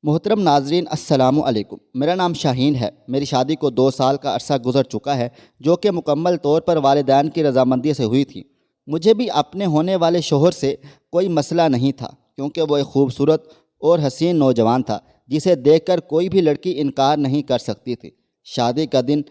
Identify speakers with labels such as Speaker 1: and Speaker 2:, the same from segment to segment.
Speaker 1: محترم ناظرین السلام علیکم۔ میرا نام شاہین ہے۔ میری شادی کو 2 سال کا عرصہ گزر چکا ہے، جو کہ مکمل طور پر والدین کی رضامندی سے ہوئی تھی۔ مجھے بھی اپنے ہونے والے شوہر سے کوئی مسئلہ نہیں تھا، کیونکہ وہ ایک خوبصورت اور حسین نوجوان تھا جسے دیکھ کر کوئی بھی لڑکی انکار نہیں کر سکتی تھی۔ شادی کا دن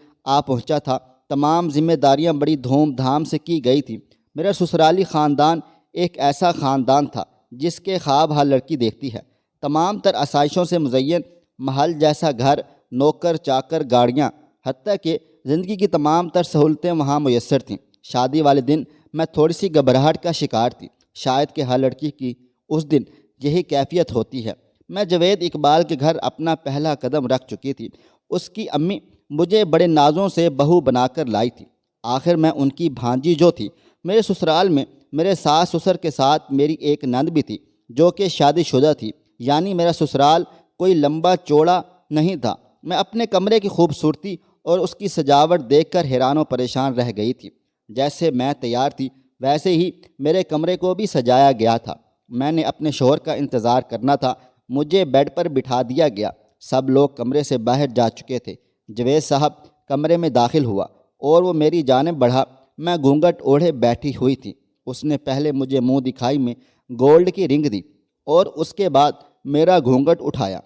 Speaker 1: پہنچا تھا۔ تمام ذمہ داریاں بڑی دھوم دھام سے کی گئی تھیں۔ میرا سسرالی خاندان ایک ایسا خاندان تھا جس کے خواب ہر لڑکی دیکھتی ہے۔ تمام تر آسائشوں سے مزین محل جیسا گھر، نوکر چاکر، گاڑیاں، حتیٰ کہ زندگی کی تمام تر سہولتیں وہاں میسر تھیں۔ شادی والے دن میں تھوڑی سی گھبراہٹ کا شکار تھی، شاید کہ ہر لڑکی کی اس دن یہی کیفیت ہوتی ہے۔ میں جاوید اقبال کے گھر اپنا پہلا قدم رکھ چکی تھی۔ اس کی امی مجھے بڑے نازوں سے بہو بنا کر لائی تھی۔ آخر میں ان کی بھانجی جو تھی۔ میرے سسرال میں میرے ساس سسر کے ساتھ میری ایک نند بھی تھی، جو کہ شادی شدہ تھی، یعنی میرا سسرال کوئی لمبا چوڑا نہیں تھا۔ میں اپنے کمرے کی خوبصورتی اور اس کی سجاوٹ دیکھ کر حیران و پریشان رہ گئی تھی۔ جیسے میں تیار تھی ویسے ہی میرے کمرے کو بھی سجایا گیا تھا۔ میں نے اپنے شوہر کا انتظار کرنا تھا۔ مجھے بیڈ پر بٹھا دیا گیا۔ سب لوگ کمرے سے باہر جا چکے تھے۔ جاوید صاحب کمرے میں داخل ہوا اور وہ میری جانب بڑھا۔ میں گھونگھٹ اوڑھے بیٹھی ہوئی تھی۔ اس نے پہلے مجھے منہ دکھائی میں گولڈ کی رنگ دی اور اس کے بعد میرا گھونگھٹ اٹھایا۔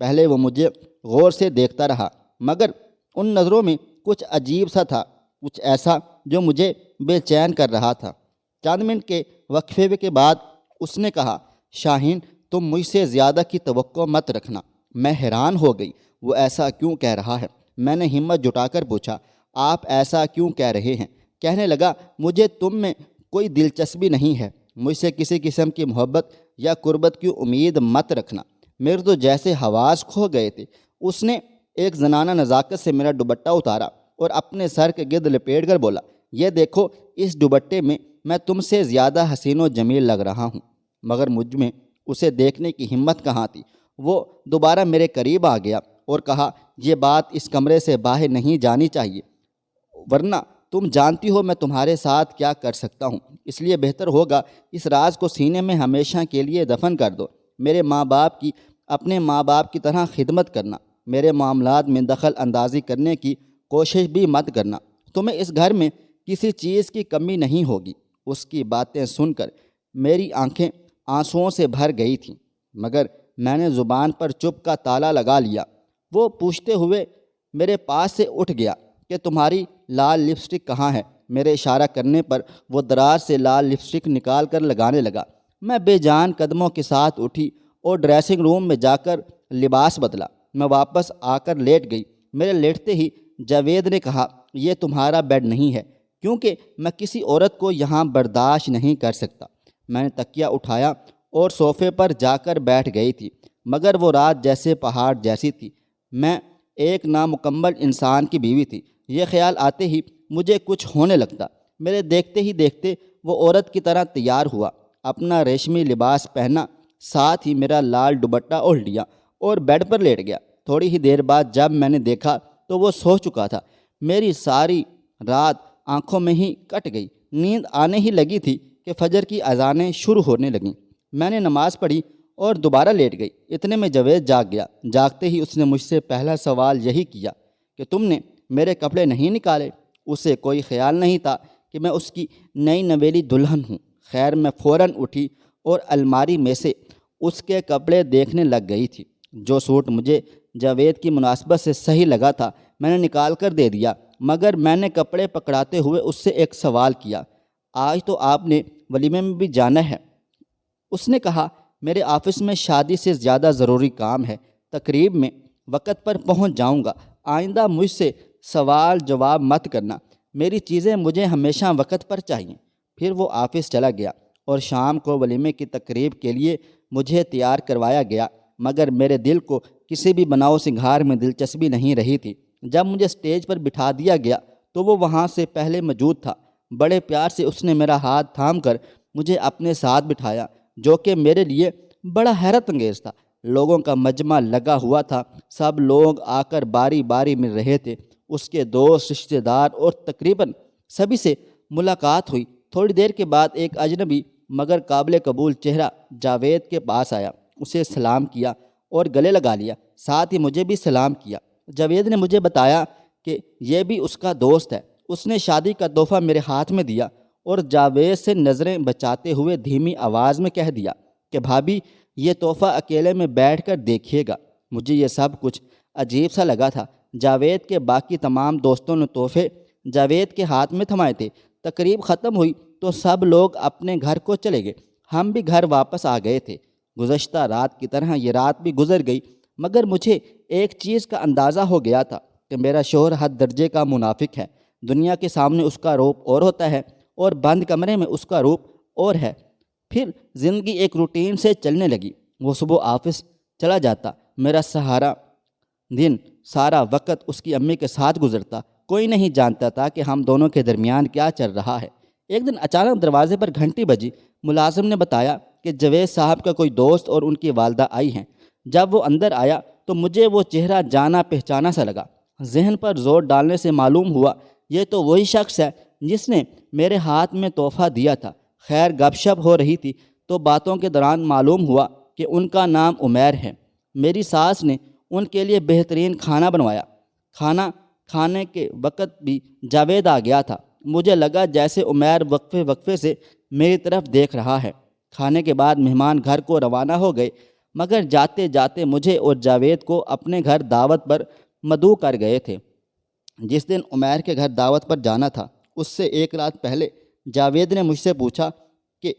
Speaker 1: پہلے وہ مجھے غور سے دیکھتا رہا، مگر ان نظروں میں کچھ عجیب سا تھا، کچھ ایسا جو مجھے بے چین کر رہا تھا۔ چند منٹ کے وقفے کے بعد اس نے کہا، شاہین، تم مجھ سے زیادہ کی توقع مت رکھنا۔ میں حیران ہو گئی، وہ ایسا کیوں کہہ رہا ہے؟ میں نے ہمت جٹا کر پوچھا، آپ ایسا کیوں کہہ رہے ہیں؟ کہنے لگا، مجھے تم میں کوئی دلچسپی نہیں ہے۔ مجھ سے کسی قسم کی محبت یا قربت کی امید مت رکھنا۔ میرے تو جیسے حواس کھو گئے تھے۔ اس نے ایک زنانہ نزاکت سے میرا دوپٹہ اتارا اور اپنے سر کے گرد لپیٹ کر بولا، یہ دیکھو، اس دوپٹے میں تم سے زیادہ حسین و جمیل لگ رہا ہوں۔ مگر مجھ میں اسے دیکھنے کی ہمت کہاں تھی۔ وہ دوبارہ میرے قریب آ گیا اور کہا، یہ بات اس کمرے سے باہر نہیں جانی چاہیے، ورنہ تم جانتی ہو میں تمہارے ساتھ کیا کر سکتا ہوں۔ اس لیے بہتر ہوگا اس راز کو سینے میں ہمیشہ کے لیے دفن کر دو۔ میرے ماں باپ کی اپنے ماں باپ کی طرح خدمت کرنا۔ میرے معاملات میں دخل اندازی کرنے کی کوشش بھی مت کرنا۔ تمہیں اس گھر میں کسی چیز کی کمی نہیں ہوگی۔ اس کی باتیں سن کر میری آنکھیں آنسوؤں سے بھر گئی تھیں، مگر میں نے زبان پر چپ کا تالا لگا لیا۔ وہ پوچھتے ہوئے میرے پاس سے اٹھ گیا کہ تمہاری لال لپسٹک کہاں ہے؟ میرے اشارہ کرنے پر وہ دراز سے لال لپسٹک نکال کر لگانے لگا۔ میں بے جان قدموں کے ساتھ اٹھی اور ڈریسنگ روم میں جا کر لباس بدلا۔ میں واپس آ کر لیٹ گئی۔ میرے لیٹتے ہی جاوید نے کہا، یہ تمہارا بیڈ نہیں ہے، کیونکہ میں کسی عورت کو یہاں برداشت نہیں کر سکتا۔ میں نے تکیہ اٹھایا اور صوفے پر جا کر بیٹھ گئی تھی، مگر وہ رات جیسے پہاڑ جیسی تھی۔ میں ایک نامکمل انسان کی بیوی تھی۔ یہ خیال آتے ہی مجھے کچھ ہونے لگتا۔ میرے دیکھتے ہی دیکھتے وہ عورت کی طرح تیار ہوا، اپنا ریشمی لباس پہنا، ساتھ ہی میرا لال دوپٹہ اوڑھ لیا اور بیڈ پر لیٹ گیا۔ تھوڑی ہی دیر بعد جب میں نے دیکھا تو وہ سو چکا تھا۔ میری ساری رات آنکھوں میں ہی کٹ گئی۔ نیند آنے ہی لگی تھی کہ فجر کی اذانیں شروع ہونے لگیں۔ میں نے نماز پڑھی اور دوبارہ لیٹ گئی۔ اتنے میں جاوید جاگ گیا۔ جاگتے ہی اس نے مجھ سے پہلا سوال یہی کیا کہ تم نے میرے کپڑے نہیں نکالے؟ اسے کوئی خیال نہیں تھا کہ میں اس کی نئی نویلی دلہن ہوں۔ خیر، میں فوراً اٹھی اور الماری میں سے اس کے کپڑے دیکھنے لگ گئی تھی۔ جو سوٹ مجھے جاوید کی مناسبت سے صحیح لگا تھا میں نے نکال کر دے دیا، مگر میں نے کپڑے پکڑاتے ہوئے اس سے ایک سوال کیا، آج تو آپ نے ولیمے میں بھی جانا ہے؟ اس نے کہا، میرے آفس میں شادی سے زیادہ ضروری کام ہے، تقریب میں وقت پر پہنچ جاؤں گا۔ آئندہ مجھ سے سوال جواب مت کرنا۔ میری چیزیں مجھے ہمیشہ وقت پر چاہیے۔ پھر وہ آفس چلا گیا اور شام کو ولیمے کی تقریب کے لیے مجھے تیار کروایا گیا، مگر میرے دل کو کسی بھی بناؤ سنگھار میں دلچسپی نہیں رہی تھی۔ جب مجھے اسٹیج پر بٹھا دیا گیا تو وہ وہاں سے پہلے موجود تھا۔ بڑے پیار سے اس نے میرا ہاتھ تھام کر مجھے اپنے ساتھ بٹھایا، جو کہ میرے لیے بڑا حیرت انگیز تھا۔ لوگوں کا مجمع لگا ہوا تھا، سب لوگ آ کر باری باری مل رہے تھے۔ اس کے دوست، رشتہ دار اور تقریباً سبھی سے ملاقات ہوئی۔ تھوڑی دیر کے بعد ایک اجنبی مگر قابل قبول چہرہ جاوید کے پاس آیا، اسے سلام کیا اور گلے لگا لیا، ساتھ ہی مجھے بھی سلام کیا۔ جاوید نے مجھے بتایا کہ یہ بھی اس کا دوست ہے۔ اس نے شادی کا تحفہ میرے ہاتھ میں دیا اور جاوید سے نظریں بچاتے ہوئے دھیمی آواز میں کہہ دیا کہ بھابھی یہ تحفہ اکیلے میں بیٹھ کر دیکھیے گا۔ مجھے یہ سب کچھ عجیب سا لگا تھا۔ جاوید کے باقی تمام دوستوں نے تحفے جاوید کے ہاتھ میں تھمائے تھے۔ تقریب ختم ہوئی تو سب لوگ اپنے گھر کو چلے گئے۔ ہم بھی گھر واپس آ گئے تھے۔ گزشتہ رات کی طرح یہ رات بھی گزر گئی، مگر مجھے ایک چیز کا اندازہ ہو گیا تھا کہ میرا شوہر حد درجے کا منافق ہے۔ دنیا کے سامنے اس کا روپ اور ہوتا ہے اور بند کمرے میں اس کا روپ اور ہے۔ پھر زندگی ایک روٹین سے چلنے لگی۔ وہ صبح آفس چلا جاتا، میرا سارا وقت اس کی امی کے ساتھ گزرتا۔ کوئی نہیں جانتا تھا کہ ہم دونوں کے درمیان کیا چل رہا ہے۔ ایک دن اچانک دروازے پر گھنٹی بجی۔ ملازم نے بتایا کہ جاوید صاحب کا کوئی دوست اور ان کی والدہ آئی ہیں۔ جب وہ اندر آیا تو مجھے وہ چہرہ جانا پہچانا سا لگا۔ ذہن پر زور ڈالنے سے معلوم ہوا یہ تو وہی شخص ہے جس نے میرے ہاتھ میں تحفہ دیا تھا۔ خیر گپ شپ ہو رہی تھی تو باتوں کے دوران معلوم ہوا کہ ان کا نام عمیر ہے۔ میری ساس نے ان کے لیے بہترین کھانا بنوایا۔ کھانا کھانے کے وقت بھی جاوید آ گیا تھا۔ مجھے لگا جیسے عمیر وقفے سے میری طرف دیکھ رہا ہے۔ کھانے کے بعد مہمان گھر کو روانہ ہو گئے، مگر جاتے جاتے مجھے اور جاوید کو اپنے گھر دعوت پر مدعو کر گئے تھے۔ جس دن عمیر کے گھر دعوت پر جانا تھا اس سے ایک رات پہلے جاوید نے مجھ سے پوچھا کہ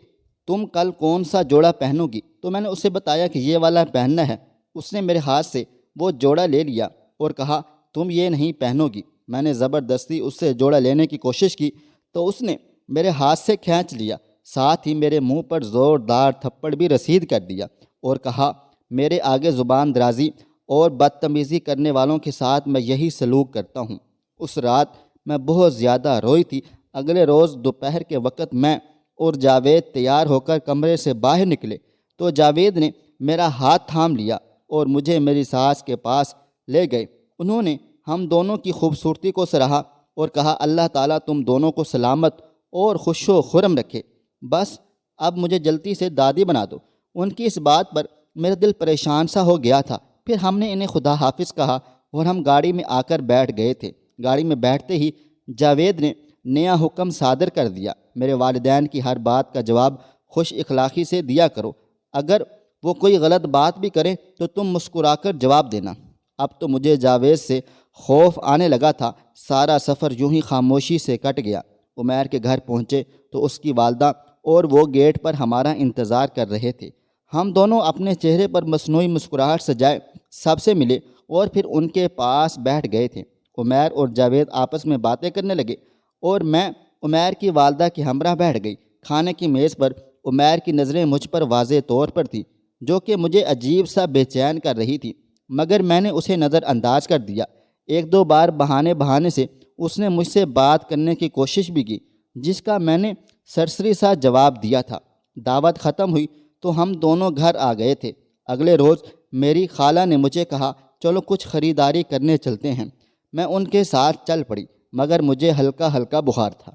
Speaker 1: تم کل کون سا جوڑا پہنو گی؟ تو میں نے اسے بتایا کہ یہ والا پہننا ہے۔ اس نے میرے ہاتھ سے وہ جوڑا لے لیا اور کہا تم یہ نہیں پہنو گی۔ میں نے زبردستی اس سے جوڑا لینے کی کوشش کی تو اس نے میرے ہاتھ سے کھینچ لیا، ساتھ ہی میرے منہ پر زوردار تھپڑ بھی رسید کر دیا اور کہا میرے آگے زبان درازی اور بدتمیزی کرنے والوں کے ساتھ میں یہی سلوک کرتا ہوں۔ اس رات میں بہت زیادہ روئی تھی۔ اگلے روز دوپہر کے وقت میں اور جاوید تیار ہو کر کمرے سے باہر نکلے تو جاوید نے میرا ہاتھ تھام لیا اور مجھے میری ساس کے پاس لے گئے۔ انہوں نے ہم دونوں کی خوبصورتی کو سراہا اور کہا اللہ تعالیٰ تم دونوں کو سلامت اور خوش و خرم رکھے، بس اب مجھے جلدی سے دادی بنا دو۔ ان کی اس بات پر میرا دل پریشان سا ہو گیا تھا۔ پھر ہم نے انہیں خدا حافظ کہا اور ہم گاڑی میں آ کر بیٹھ گئے تھے۔ گاڑی میں بیٹھتے ہی جاوید نے نیا حکم صادر کر دیا، میرے والدین کی ہر بات کا جواب خوش اخلاقی سے دیا کرو، اگر وہ کوئی غلط بات بھی کریں تو تم مسکرا کر جواب دینا۔ اب تو مجھے جاوید سے خوف آنے لگا تھا۔ سارا سفر یوں ہی خاموشی سے کٹ گیا۔ عمیر کے گھر پہنچے تو اس کی والدہ اور وہ گیٹ پر ہمارا انتظار کر رہے تھے۔ ہم دونوں اپنے چہرے پر مصنوعی مسکراہٹ سجائے سب سے ملے اور پھر ان کے پاس بیٹھ گئے تھے۔ عمیر اور جاوید آپس میں باتیں کرنے لگے اور میں عمیر کی والدہ کے ہمراہ بیٹھ گئی۔ کھانے کی میز پر عمیر کی نظریں مجھ پر واضح طور پر تھی، جو کہ مجھے عجیب سا بے چین کر رہی تھی، مگر میں نے اسے نظر انداز کر دیا۔ ایک دو بار بہانے سے اس نے مجھ سے بات کرنے کی کوشش بھی کی، جس کا میں نے سرسری سا جواب دیا تھا۔ دعوت ختم ہوئی تو ہم دونوں گھر آ گئے تھے۔ اگلے روز میری خالہ نے مجھے کہا چلو کچھ خریداری کرنے چلتے ہیں۔ میں ان کے ساتھ چل پڑی، مگر مجھے ہلکا ہلکا بخار تھا۔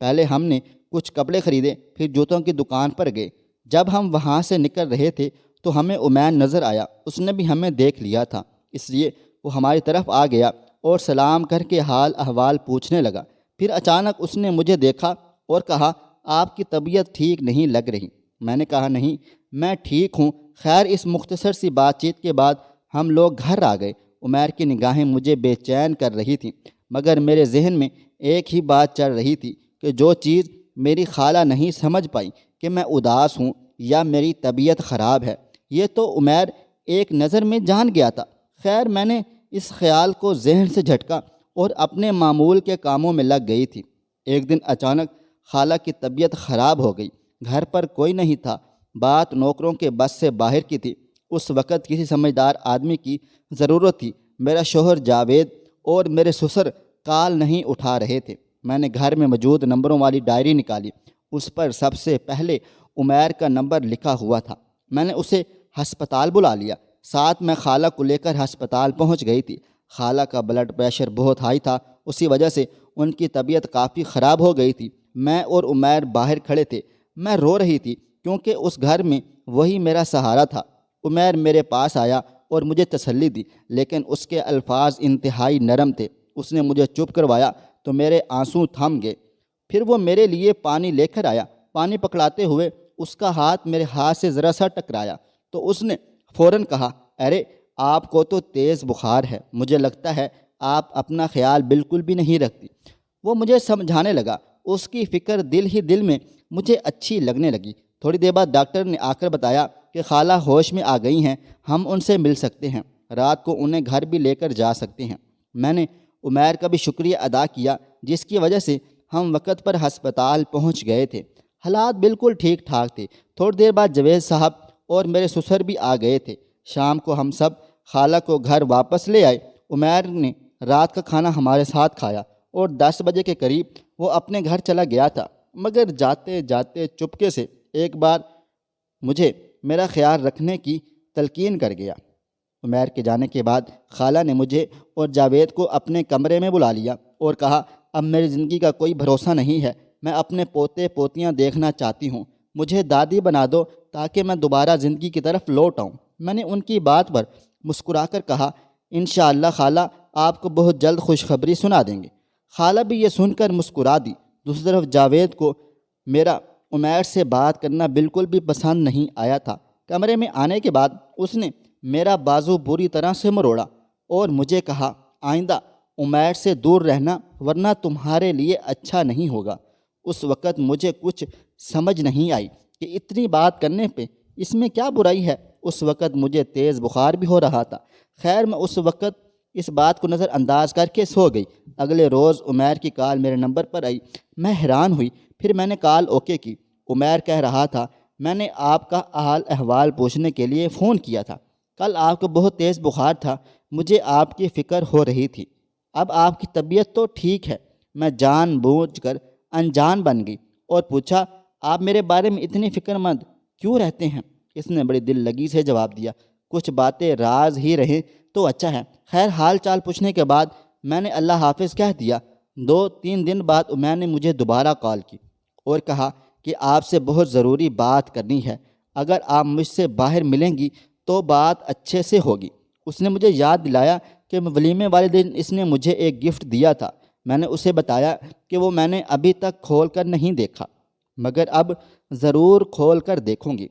Speaker 1: پہلے ہم نے کچھ کپڑے خریدے، پھر جوتوں کی دکان پر گئے۔ جب ہم وہاں سے نکل رہے تھے تو ہمیں عمیر نظر آیا۔ اس نے بھی ہمیں دیکھ لیا تھا، اس لیے وہ ہماری طرف آ گیا اور سلام کر کے حال احوال پوچھنے لگا۔ پھر اچانک اس نے مجھے دیکھا اور کہا آپ کی طبیعت ٹھیک نہیں لگ رہی۔ میں نے کہا نہیں، میں ٹھیک ہوں۔ خیر اس مختصر سی بات چیت کے بعد ہم لوگ گھر آ گئے۔ عمیر کی نگاہیں مجھے بے چین کر رہی تھیں، مگر میرے ذہن میں ایک ہی بات چل رہی تھی کہ جو چیز میری خالہ نہیں سمجھ پائی کہ میں اداس ہوں یا میری طبیعت خراب ہے، یہ تو عمیر ایک نظر میں جان گیا تھا۔ خیر میں نے اس خیال کو ذہن سے جھٹکا اور اپنے معمول کے کاموں میں لگ گئی تھی۔ ایک دن اچانک خالہ کی طبیعت خراب ہو گئی۔ گھر پر کوئی نہیں تھا، بات نوکروں کے بس سے باہر کی تھی۔ اس وقت کسی سمجھدار آدمی کی ضرورت تھی۔ میرا شوہر جاوید اور میرے سسر کال نہیں اٹھا رہے تھے۔ میں نے گھر میں موجود نمبروں والی ڈائری نکالی، اس پر سب سے پہلے عمیر کا نمبر لکھا ہوا تھا۔ میں نے اسے ہسپتال بلا لیا، ساتھ میں خالہ کو لے کر ہسپتال پہنچ گئی تھی۔ خالہ کا بلڈ پریشر بہت ہائی تھا، اسی وجہ سے ان کی طبیعت کافی خراب ہو گئی تھی۔ میں اور عمیر باہر کھڑے تھے۔ میں رو رہی تھی کیونکہ اس گھر میں وہی میرا سہارا تھا۔ عمیر میرے پاس آیا اور مجھے تسلی دی، لیکن اس کے الفاظ انتہائی نرم تھے۔ اس نے مجھے چپ کروایا تو میرے آنسو تھم گئے۔ پھر وہ میرے لیے پانی لے کر آیا۔ پانی پکڑاتے ہوئے اس کا ہاتھ میرے ہاتھ سے ذرا سا ٹکرایا تو اس نے فوراً کہا، ارے آپ کو تو تیز بخار ہے، مجھے لگتا ہے آپ اپنا خیال بالکل بھی نہیں رکھتی۔ وہ مجھے سمجھانے لگا۔ اس کی فکر دل ہی دل میں مجھے اچھی لگنے لگی۔ تھوڑی دیر بعد ڈاکٹر نے آ کر بتایا کہ خالہ ہوش میں آ گئی ہیں، ہم ان سے مل سکتے ہیں، رات کو انہیں گھر بھی لے کر جا سکتے ہیں۔ میں نے عمیر کا بھی شکریہ ادا کیا، جس کی وجہ سے ہم وقت پر ہسپتال پہنچ گئے تھے۔ حالات بالکل ٹھیک ٹھاک تھے۔ تھوڑی دیر بعد جاوید صاحب اور میرے سسر بھی آ گئے تھے۔ شام کو ہم سب خالہ کو گھر واپس لے آئے۔ عمیر نے رات کا کھانا ہمارے ساتھ کھایا اور 10 بجے کے قریب وہ اپنے گھر چلا گیا تھا، مگر جاتے جاتے چپکے سے ایک بار مجھے میرا خیال رکھنے کی تلقین کر گیا۔ عمیر کے جانے کے بعد خالہ نے مجھے اور جاوید کو اپنے کمرے میں بلا لیا اور کہا، اب میری زندگی کا کوئی بھروسہ نہیں ہے، میں اپنے پوتے پوتیاں دیکھنا چاہتی ہوں، مجھے دادی بنا دو تاکہ میں دوبارہ زندگی کی طرف لوٹ آؤں۔ میں نے ان کی بات پر مسکرا کر کہا، انشاءاللہ خالہ آپ کو بہت جلد خوشخبری سنا دیں گے۔ خالہ بھی یہ سن کر مسکرا دی۔ دوسری طرف جاوید کو میرا عمیر سے بات کرنا بالکل بھی پسند نہیں آیا تھا۔ کمرے میں آنے کے بعد اس نے میرا بازو بری طرح سے مروڑا اور مجھے کہا، آئندہ عمیر سے دور رہنا ورنہ تمہارے لیے اچھا نہیں ہوگا۔ اس وقت مجھے کچھ سمجھ نہیں آئی کہ اتنی بات کرنے پہ اس میں کیا برائی ہے۔ اس وقت مجھے تیز بخار بھی ہو رہا تھا۔ خیر میں اس وقت اس بات کو نظر انداز کر کے سو گئی۔ اگلے روز عمیر کی کال میرے نمبر پر آئی۔ میں حیران ہوئی، پھر میں نے کال اوکے کی۔ عمیر کہہ رہا تھا، میں نے آپ کا حال احوال پوچھنے کے لیے فون کیا تھا، کل آپ کو بہت تیز بخار تھا، مجھے آپ کی فکر ہو رہی تھی، اب آپ کی طبیعت تو ٹھیک ہے۔ میں جان بوجھ کر انجان بن گئی اور پوچھا، آپ میرے بارے میں اتنی فکر مند کیوں رہتے ہیں؟ اس نے بڑی دل لگی سے جواب دیا، کچھ باتیں راز ہی رہیں تو اچھا ہے۔ خیر حال چال پوچھنے کے بعد میں نے اللہ حافظ کہہ دیا۔ 2-3 دن بعد عمیر نے مجھے دوبارہ کال کی اور کہا کہ آپ سے بہت ضروری بات کرنی ہے، اگر آپ مجھ سے باہر ملیں گی تو بات اچھے سے ہوگی۔ اس نے مجھے یاد دلایا کہ ولیمے والے دن اس نے مجھے ایک گفٹ دیا تھا۔ میں نے اسے بتایا کہ وہ میں نے ابھی تک کھول کر نہیں دیکھا، مگر اب ضرور کھول کر دیکھوں گی۔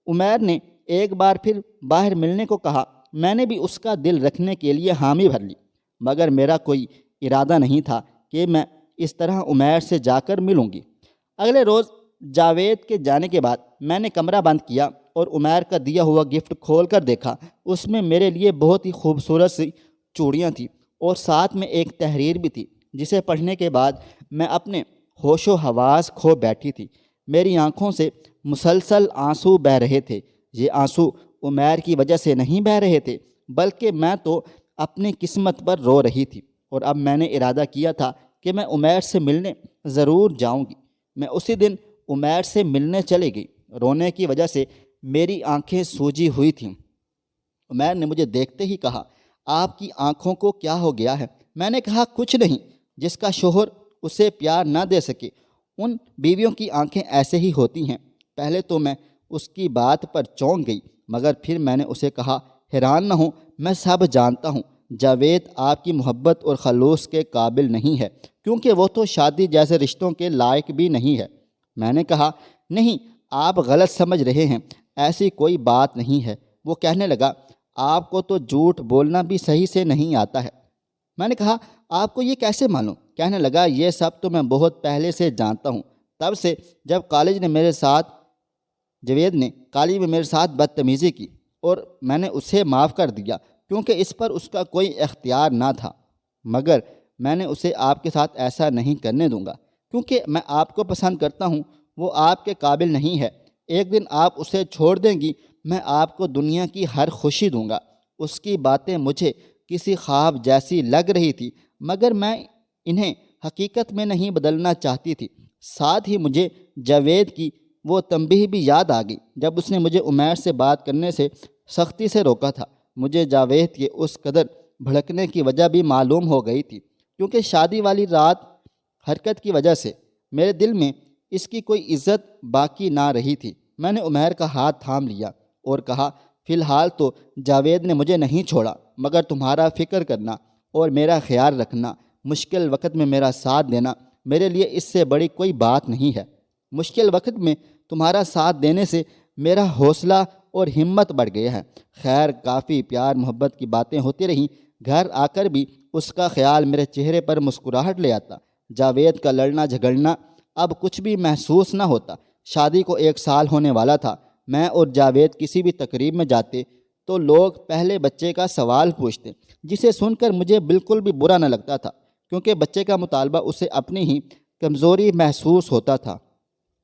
Speaker 1: عمیر نے ایک بار پھر باہر ملنے کو کہا۔ میں نے بھی اس کا دل رکھنے کے لیے حامی بھر لی، مگر میرا کوئی ارادہ نہیں تھا کہ میں اس طرح عمیر سے جا کر ملوں گی۔ اگلے روز جاوید کے جانے کے بعد میں نے کمرہ بند کیا اور عمیر کا دیا ہوا گفٹ کھول کر دیکھا۔ اس میں میرے لیے بہت ہی خوبصورت سی چوڑیاں تھیں اور ساتھ میں ایک تحریر بھی تھی، جسے پڑھنے کے بعد میں اپنے ہوش و حواس کھو بیٹھی تھی۔ میری آنکھوں سے مسلسل آنسو بہہ رہے تھے۔ یہ آنسو عمیر کی وجہ سے نہیں بہہ رہے تھے، بلکہ میں تو اپنی قسمت پر رو رہی تھی، اور اب میں نے ارادہ کیا تھا کہ میں عمیر سے ملنے ضرور جاؤں گی۔ میں اسی دن عمیر سے ملنے چلی گئی۔ رونے کی وجہ سے میری آنکھیں سوجی ہوئی تھیں۔ عمیر نے مجھے دیکھتے ہی کہا، آپ کی آنکھوں کو کیا ہو گیا ہے؟ میں نے کہا، کچھ نہیں، جس کا شوہر اسے پیار نہ دے سکے ان بیویوں کی آنکھیں ایسے ہی ہوتی ہیں۔ پہلے تو میں اس کی بات پر چونک گئی، مگر پھر میں نے اسے کہا، حیران نہ ہوں، میں سب جانتا ہوں جاوید آپ کی محبت اور خلوص کے قابل نہیں ہے، کیونکہ وہ تو شادی جیسے رشتوں کے لائق بھی نہیں ہے۔ میں نے کہا، نہیں، آپ غلط سمجھ رہے ہیں، ایسی کوئی بات نہیں ہے۔ وہ کہنے لگا، آپ کو تو جھوٹ بولنا بھی صحیح سے نہیں آتا ہے۔ میں نے کہا، آپ کو یہ کیسے معلوم؟ کہنے لگا، یہ سب تو میں بہت پہلے سے جانتا ہوں، تب سے جب جاوید نے کالج میں میرے ساتھ بدتمیزی کی اور میں نے اسے معاف کر دیا، کیونکہ اس پر اس کا کوئی اختیار نہ تھا، مگر میں نے اسے آپ کے ساتھ ایسا نہیں کرنے دوں گا، کیونکہ میں آپ کو پسند کرتا ہوں، وہ آپ کے قابل نہیں ہے۔ ایک دن آپ اسے چھوڑ دیں گی، میں آپ کو دنیا کی ہر خوشی دوں گا۔ اس کی باتیں مجھے کسی خواب جیسی لگ رہی تھی، مگر میں انہیں حقیقت میں نہیں بدلنا چاہتی تھی۔ ساتھ ہی مجھے جاوید کی وہ تنبیہ بھی یاد آ گئی جب اس نے مجھے عمیر سے بات کرنے سے سختی سے روکا تھا۔ مجھے جاوید کے اس قدر بھڑکنے کی وجہ بھی معلوم ہو گئی تھی، کیونکہ شادی والی رات حرکت کی وجہ سے میرے دل میں اس کی کوئی عزت باقی نہ رہی تھی۔ میں نے عمیر کا ہاتھ تھام لیا اور کہا، فی الحال تو جاوید نے مجھے نہیں چھوڑا، مگر تمہارا فکر کرنا اور میرا خیال رکھنا، مشکل وقت میں میرا ساتھ دینا میرے لیے اس سے بڑی کوئی بات نہیں ہے۔ مشکل وقت میں تمہارا ساتھ دینے سے میرا حوصلہ اور ہمت بڑھ گیا ہے۔ خیر، کافی پیار محبت کی باتیں ہوتی رہیں۔ گھر آ کر بھی اس کا خیال میرے چہرے پر مسکراہٹ لے آتا۔ جاوید کا لڑنا جھگڑنا اب کچھ بھی محسوس نہ ہوتا۔ شادی کو 1 سال ہونے والا تھا۔ میں اور جاوید کسی بھی تقریب میں جاتے تو لوگ پہلے بچے کا سوال پوچھتے، جسے سن کر مجھے بالکل بھی برا نہ لگتا تھا، کیونکہ بچے کا مطالبہ اسے اپنی ہی کمزوری محسوس ہوتا تھا۔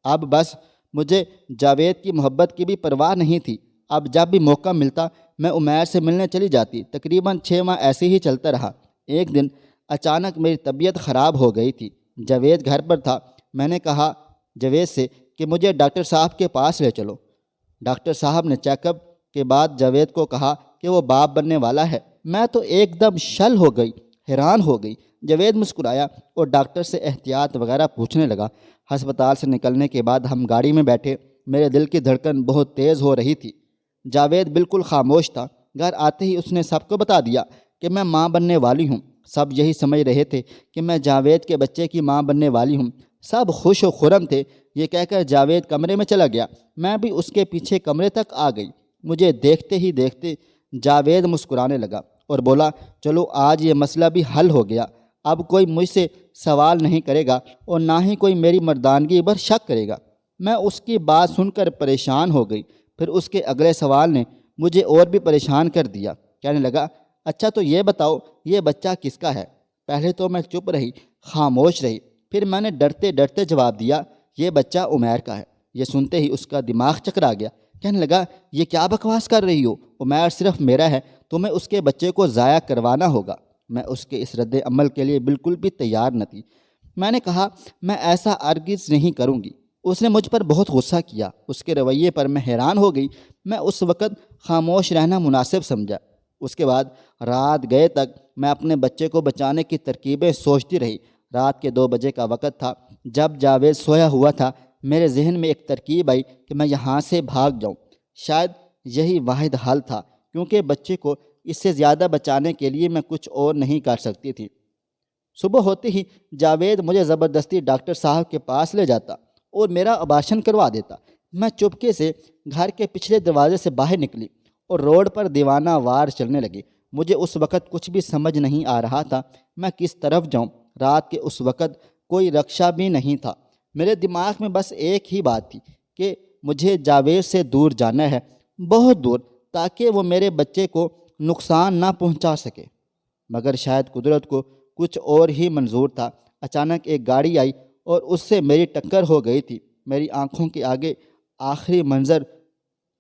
Speaker 1: اب بس مجھے جاوید کی محبت کی بھی پرواہ نہیں تھی۔ اب جب بھی موقع ملتا میں عمیر سے ملنے چلی جاتی۔ تقریباً 6 ماہ ایسے ہی چلتا رہا۔ ایک دن اچانک میری طبیعت خراب ہو گئی تھی۔ جاوید گھر پر تھا۔ میں نے کہا جاوید سے کہ مجھے ڈاکٹر صاحب کے پاس لے چلو۔ ڈاکٹر صاحب نے چیک اپ کے بعد جاوید کو کہا کہ وہ باپ بننے والا ہے۔ میں تو ایک دم شل ہو گئی، حیران ہو گئی۔ جاوید مسکرایا اور ڈاکٹر سے احتیاط وغیرہ پوچھنے لگا۔ ہسپتال سے نکلنے کے بعد ہم گاڑی میں بیٹھے۔ میرے دل کی دھڑکن بہت تیز ہو رہی تھی۔ جاوید بالکل خاموش تھا۔ گھر آتے ہی اس نے سب کو بتا دیا کہ میں ماں بننے والی ہوں۔ سب یہی سمجھ رہے تھے کہ میں جاوید کے بچے کی ماں بننے والی ہوں۔ سب خوش و خرم تھے۔ یہ کہہ کر جاوید کمرے میں چلا گیا۔ میں بھی اس کے پیچھے کمرے تک آ گئی۔ مجھے دیکھتے ہی دیکھتے جاوید مسکرانے لگا اور بولا، چلو آج یہ مسئلہ بھی حل ہو گیا۔ اب کوئی مجھ سے سوال نہیں کرے گا اور نہ ہی کوئی میری مردانگی پر شک کرے گا۔ میں اس کی بات سن کر پریشان ہو گئی۔ پھر اس کے اگلے سوال نے مجھے اور بھی پریشان کر دیا۔ کہنے لگا، اچھا تو یہ بتاؤ یہ بچہ کس کا ہے؟ پہلے تو میں چپ رہی، خاموش رہی۔ پھر میں نے ڈرتے ڈرتے جواب دیا، یہ بچہ عمیر کا ہے۔ یہ سنتے ہی اس کا دماغ چکرا گیا۔ کہنے لگا، یہ کیا بکواس کر رہی ہو؟ عمیر صرف میرا ہے، تمہیں اس کے بچے کو ضائع کروانا ہوگا۔ میں اس کے اس رد عمل کے لیے بالکل بھی تیار نہ تھی۔ میں نے کہا، میں ایسا ہرگز نہیں کروں گی۔ اس نے مجھ پر بہت غصہ کیا۔ اس کے رویے پر میں حیران ہو گئی۔ میں اس وقت خاموش رہنا مناسب سمجھا۔ اس کے بعد رات گئے تک میں اپنے بچے کو بچانے کی ترکیبیں سوچتی رہی۔ رات کے 2 بجے کا وقت تھا۔ جب جاوید سویا ہوا تھا، میرے ذہن میں ایک ترکیب آئی کہ میں یہاں سے بھاگ جاؤں۔ شاید یہی واحد حل تھا، کیونکہ بچے کو اس سے زیادہ بچانے کے لیے میں کچھ اور نہیں کر سکتی تھی۔ صبح ہوتے ہی جاوید مجھے زبردستی ڈاکٹر صاحب کے پاس لے جاتا اور میرا ابارشن کروا دیتا۔ میں چپکے سے گھر کے پچھلے دروازے سے باہر نکلی اور روڈ پر دیوانہ وار چلنے لگی۔ مجھے اس وقت کچھ بھی سمجھ نہیں آ رہا تھا میں کس طرف جاؤں۔ رات کے اس وقت کوئی رکشہ بھی نہیں تھا۔ میرے دماغ میں بس ایک ہی بات تھی کہ مجھے جاوید سے دور جانا ہے، بہت دور، تاکہ وہ میرے بچے کو نقصان نہ پہنچا سکے۔ مگر شاید قدرت کو کچھ اور ہی منظور تھا۔ اچانک ایک گاڑی آئی اور اس سے میری ٹکر ہو گئی تھی۔ میری آنکھوں کے آگے آخری منظر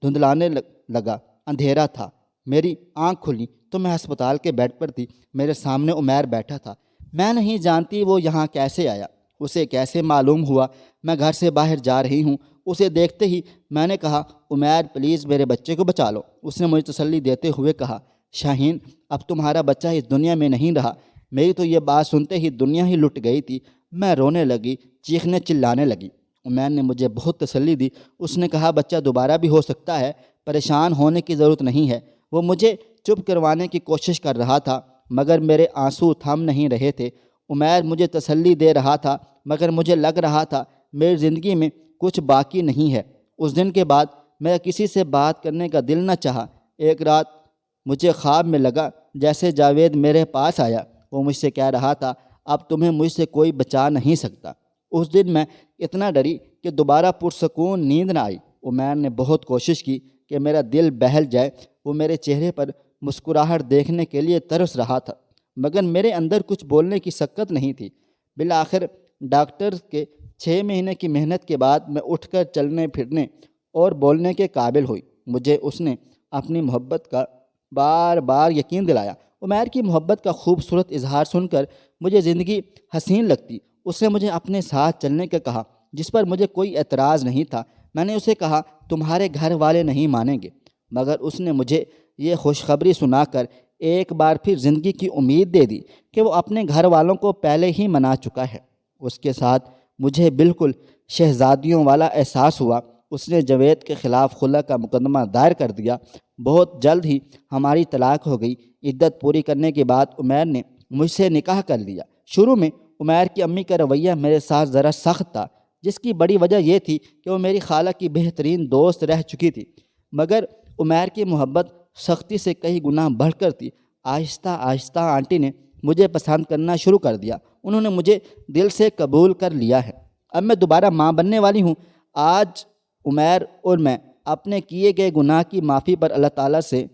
Speaker 1: دھندلانے لگا۔ اندھیرا تھا۔ میری آنکھ کھلی تو میں ہسپتال کے بیڈ پر تھی۔ میرے سامنے عمیر بیٹھا تھا۔ میں نہیں جانتی وہ یہاں کیسے آیا، اسے کیسے معلوم ہوا میں گھر سے باہر جا رہی ہوں۔ اسے دیکھتے ہی میں نے کہا، عمیر پلیز میرے بچے کو بچا لو۔ اس نے مجھے تسلی دیتے ہوئے کہا، شاہین اب تمہارا بچہ اس دنیا میں نہیں رہا۔ میری تو یہ بات سنتے ہی دنیا ہی لٹ گئی تھی۔ میں رونے لگی، چیخنے چلانے لگی۔ عمیر نے مجھے بہت تسلی دی۔ اس نے کہا، بچہ دوبارہ بھی ہو سکتا ہے، پریشان ہونے کی ضرورت نہیں ہے۔ وہ مجھے چپ کروانے کی کوشش کر رہا تھا، مگر میرے آنسو تھم نہیں رہے تھے۔ عمیر مجھے تسلی دے رہا تھا، مگر مجھے لگ رہا تھا میری زندگی میں کچھ باقی نہیں ہے۔ اس دن کے بعد میرا کسی سے بات کرنے کا دل نہ چاہا۔ ایک رات مجھے خواب میں لگا جیسے جاوید میرے پاس آیا۔ وہ مجھ سے کہہ رہا تھا، اب تمہیں مجھ سے کوئی بچا نہیں سکتا۔ اس دن میں اتنا ڈری کہ دوبارہ پرسکون نیند نہ آئی۔ عمیر نے بہت کوشش کی کہ میرا دل بہل جائے۔ وہ میرے چہرے پر مسکراہٹ دیکھنے کے لیے ترس رہا تھا، مگر میرے اندر کچھ بولنے کی سکت نہیں تھی۔ بالآخر ڈاکٹر کے 6 مہینے کی محنت کے بعد میں اٹھ کر چلنے پھرنے اور بولنے کے قابل ہوئی۔ مجھے اس نے اپنی محبت کا بار بار یقین دلایا۔ عمیر کی محبت کا خوبصورت اظہار سن کر مجھے زندگی حسین لگتی۔ اس نے مجھے اپنے ساتھ چلنے کا کہا، جس پر مجھے کوئی اعتراض نہیں تھا۔ میں نے اسے کہا، تمہارے گھر والے نہیں مانیں گے، مگر اس نے مجھے یہ خوشخبری سنا کر ایک بار پھر زندگی کی امید دے دی کہ وہ اپنے گھر والوں کو پہلے ہی منا چکا ہے۔ اس کے ساتھ مجھے بالکل شہزادیوں والا احساس ہوا۔ اس نے جاوید کے خلاف خلا کا مقدمہ دائر کر دیا۔ بہت جلد ہی ہماری طلاق ہو گئی۔ عدت پوری کرنے کے بعد عمیر نے مجھ سے نکاح کر لیا۔ شروع میں عمیر کی امی کا رویہ میرے ساتھ ذرا سخت تھا، جس کی بڑی وجہ یہ تھی کہ وہ میری خالہ کی بہترین دوست رہ چکی تھی، مگر عمیر کی محبت سختی سے کئی گنا بڑھ کر تھی۔ آہستہ آہستہ آنٹی نے مجھے پسند کرنا شروع کر دیا۔ انہوں نے مجھے دل سے قبول کر لیا ہے۔ اب میں دوبارہ ماں بننے والی ہوں۔ آج عمیر اور میں اپنے کیے گئے گناہ کی معافی پر اللہ تعالیٰ سے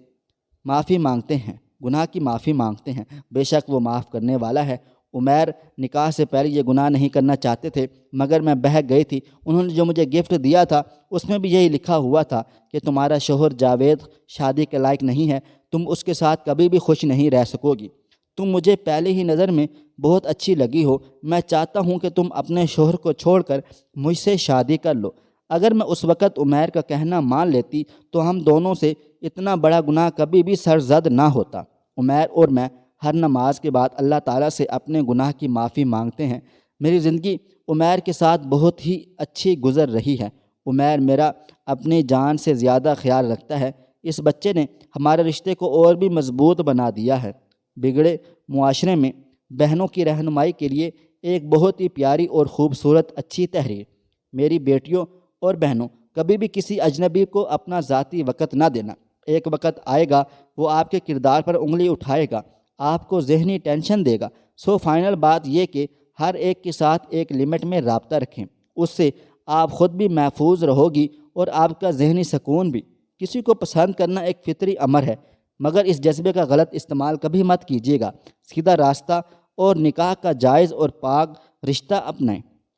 Speaker 1: معافی مانگتے ہیں، گناہ کی معافی مانگتے ہیں۔ بے شک وہ معاف کرنے والا ہے۔ عمیر نکاح سے پہلے یہ گناہ نہیں کرنا چاہتے تھے، مگر میں بہک گئی تھی۔ انہوں نے جو مجھے گفٹ دیا تھا اس میں بھی یہی لکھا ہوا تھا کہ تمہارا شوہر جاوید شادی کے لائق نہیں ہے، تم اس کے ساتھ کبھی بھی خوش نہیں رہ سکو گی۔ تم مجھے پہلے ہی نظر میں بہت اچھی لگی ہو۔ میں چاہتا ہوں کہ تم اپنے شوہر کو چھوڑ کر مجھ سے شادی کر لو۔ اگر میں اس وقت عمیر کا کہنا مان لیتی تو ہم دونوں سے اتنا بڑا گناہ کبھی بھی سرزد نہ ہوتا۔ عمیر اور میں ہر نماز کے بعد اللہ تعالیٰ سے اپنے گناہ کی معافی مانگتے ہیں۔ میری زندگی عمیر کے ساتھ بہت ہی اچھی گزر رہی ہے۔ عمیر میرا اپنی جان سے زیادہ خیال رکھتا ہے۔ اس بچے نے ہمارے رشتے کو اور بھی مضبوط بنا دیا ہے۔ بگڑے معاشرے میں بہنوں کی رہنمائی کے لیے ایک بہت ہی پیاری اور خوبصورت اچھی تحریر۔ میری بیٹیوں اور بہنوں، کبھی بھی کسی اجنبی کو اپنا ذاتی وقت نہ دینا۔ ایک وقت آئے گا وہ آپ کے کردار پر انگلی اٹھائے گا، آپ کو ذہنی ٹینشن دے گا۔ فائنل بات یہ کہ ہر ایک کے ساتھ ایک لمٹ میں رابطہ رکھیں، اس سے آپ خود بھی محفوظ رہو گی اور آپ کا ذہنی سکون بھی۔ کسی کو پسند کرنا ایک فطری امر ہے، مگر اس جذبے کا غلط استعمال کبھی مت کیجیے گا۔ سیدھا راستہ اور نکاح کا جائز اور پاک رشتہ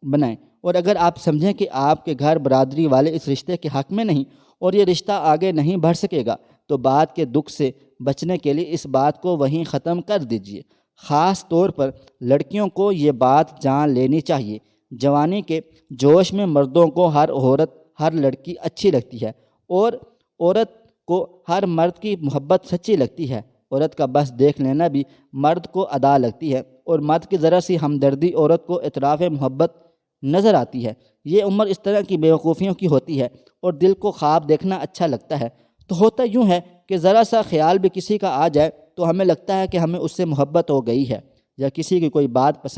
Speaker 1: بنائیں، اور اگر آپ سمجھیں کہ آپ کے گھر برادری والے اس رشتے کے حق میں نہیں اور یہ رشتہ آگے نہیں بڑھ سکے گا تو بعد کے دکھ سے بچنے کے لیے اس بات کو وہیں ختم کر دیجیے۔ خاص طور پر لڑکیوں کو یہ بات جان لینی چاہیے، جوانی کے جوش میں مردوں کو ہر عورت، ہر لڑکی اچھی لگتی ہے، اور عورت کو ہر مرد کی محبت سچی لگتی ہے۔ عورت کا بس دیکھ لینا بھی مرد کو ادا لگتی ہے، اور مرد کی ذرا سی ہمدردی عورت کو اعتراف محبت نظر آتی ہے۔ یہ عمر اس طرح کی بیوقوفیوں کی ہوتی ہے، اور دل کو خواب دیکھنا اچھا لگتا ہے۔ تو ہوتا یوں ہے کہ ذرا سا خیال بھی کسی کا آ جائے تو ہمیں لگتا ہے کہ ہمیں اس سے محبت ہو گئی ہے، یا کسی کی کوئی بات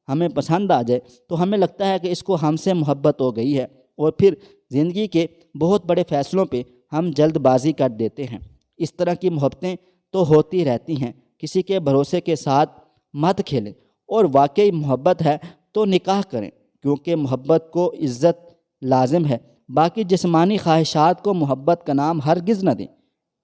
Speaker 1: ہمیں پسند آ جائے تو ہمیں لگتا ہے کہ اس کو ہم سے محبت ہو گئی ہے، اور پھر زندگی کے بہت بڑے فیصلوں پہ ہم جلد بازی کر دیتے ہیں۔ اس طرح کی محبتیں تو ہوتی رہتی ہیں، کسی کے بھروسے کے ساتھ مت کھیلیں، اور واقعی محبت ہے تو نکاح کریں، کیونکہ محبت کو عزت لازم ہے۔ باقی جسمانی خواہشات کو محبت کا نام ہرگز نہ دیں،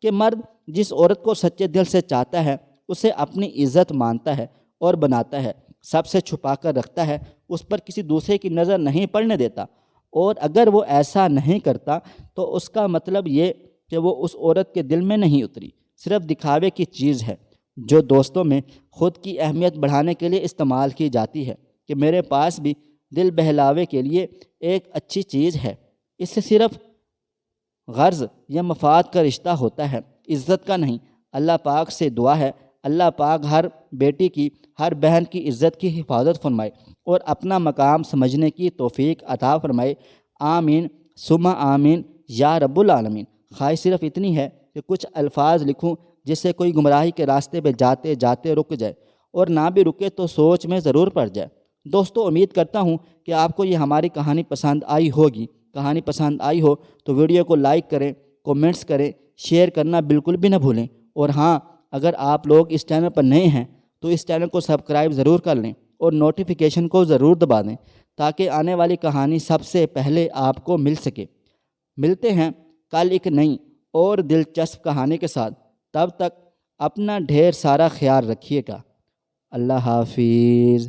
Speaker 1: کہ مرد جس عورت کو سچے دل سے چاہتا ہے اسے اپنی عزت مانتا ہے اور بناتا ہے، سب سے چھپا کر رکھتا ہے، اس پر کسی دوسرے کی نظر نہیں پڑنے دیتا، اور اگر وہ ایسا نہیں کرتا تو اس کا مطلب یہ کہ وہ اس عورت کے دل میں نہیں اتری، صرف دکھاوے کی چیز ہے، جو دوستوں میں خود کی اہمیت بڑھانے کے لیے استعمال کی جاتی ہے، کہ میرے پاس بھی دل بہلاوے کے لیے ایک اچھی چیز ہے۔ اس سے صرف غرض یا مفاد کا رشتہ ہوتا ہے، عزت کا نہیں۔ اللہ پاک سے دعا ہے اللہ پاک ہر بیٹی کی، ہر بہن کی عزت کی حفاظت فرمائے اور اپنا مقام سمجھنے کی توفیق عطا فرمائے۔ آمین ثم آمین یا رب العالمین۔ خواہش صرف اتنی ہے کہ کچھ الفاظ لکھوں جس سے کوئی گمراہی کے راستے پہ جاتے جاتے رک جائے، اور نہ بھی رکے تو سوچ میں ضرور پڑ جائے۔ دوستو، امید کرتا ہوں کہ آپ کو یہ ہماری کہانی پسند آئی ہوگی۔ کہانی پسند آئی ہو تو ویڈیو کو لائک کریں، کومنٹس کریں، شیئر کرنا بالکل بھی نہ بھولیں، اور ہاں، اگر آپ لوگ اس چینل پر نئے ہیں تو اس چینل کو سبسکرائب ضرور کر لیں اور نوٹیفیکیشن کو ضرور دبا دیں، تاکہ آنے والی کہانی سب سے پہلے آپ کو مل سکے۔ ملتے ہیں کل ایک نئی اور دلچسپ کہانی کے ساتھ، تب تک اپنا ڈھیر سارا خیال رکھیے گا۔ اللہ حافظ۔